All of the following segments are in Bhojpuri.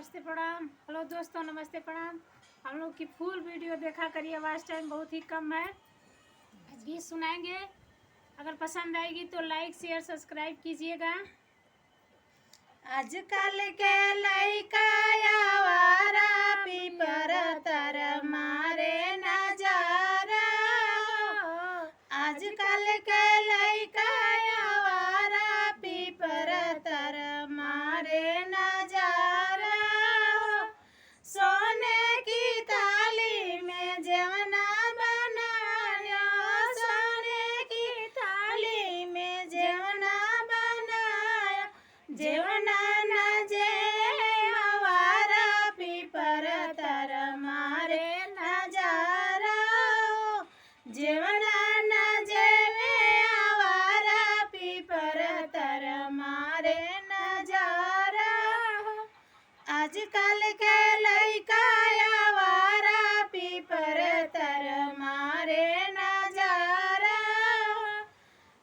नमस्ते प्रणाम। हेलो दोस्तों, नमस्ते प्रणाम। हम लोग की फुल वीडियो देखा करिए, आवाज़ टाइम बहुत ही कम है। गीत सुनाएंगे, अगर पसंद आएगी तो लाइक शेयर सब्सक्राइब कीजिएगा। आजकल के लइका आवारा पीपर तर मारे नजारा। आजकल के लइका आवारा पीपर तर मारे नजारा। सोने की थाली में जेवना बनाया, सोने की थाली में जेवना बनाया। जेवना न जे आवारा पीपर तर मारे नजारा। जेवना न जेवे आवारा पीपर तर मारे नजारा। आजकल के लइका आवारा पीपर तर मारे नजारा।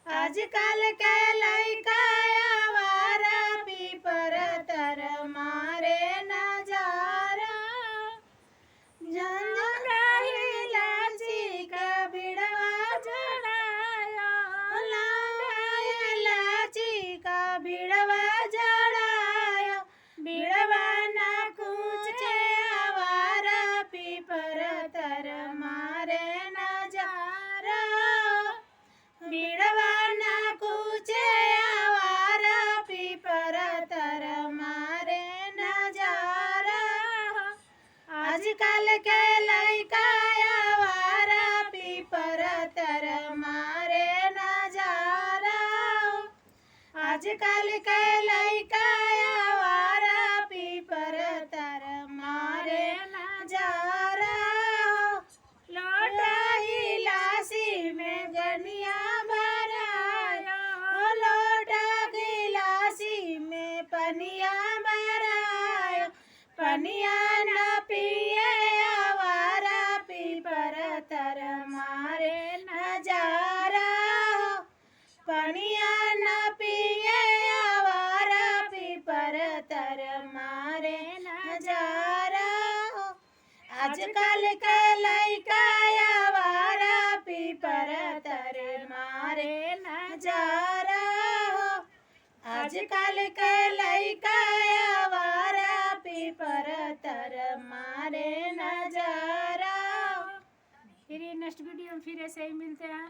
आजकल के लइका आवारा पीपर तर मारे नजारा। जंजरा इलाची का बिड़वा जड़ाया, लौंगा इलाची का बिड़वा जड़ाया। बिड़वा न कूचे आवारा पीपर तर मारे नजारा। बिड़वा न कूचे आवारा पीपर तर मारे नजारा। आजकल के लइका आवारा पीपर तर मारे नजारा। आजकल के लइका आवारा पीपर तर मारे नजारा। लोटा गिलासी में गनिया भराया, लोटा गिलासी में पनिया भराया। पनिया न पिए आवारा पीपर तर मारे नजारा। पनिया न पिए आवारा पीपर तर मारे नजारा। आजकल के लइका आवारा पीपर तर मारे नजारा। आजकल के लइका आवारा पीपर तर मारे नजारा। फिर नेक्स्ट वीडियो में फिर ऐसे ही मिलते हैं।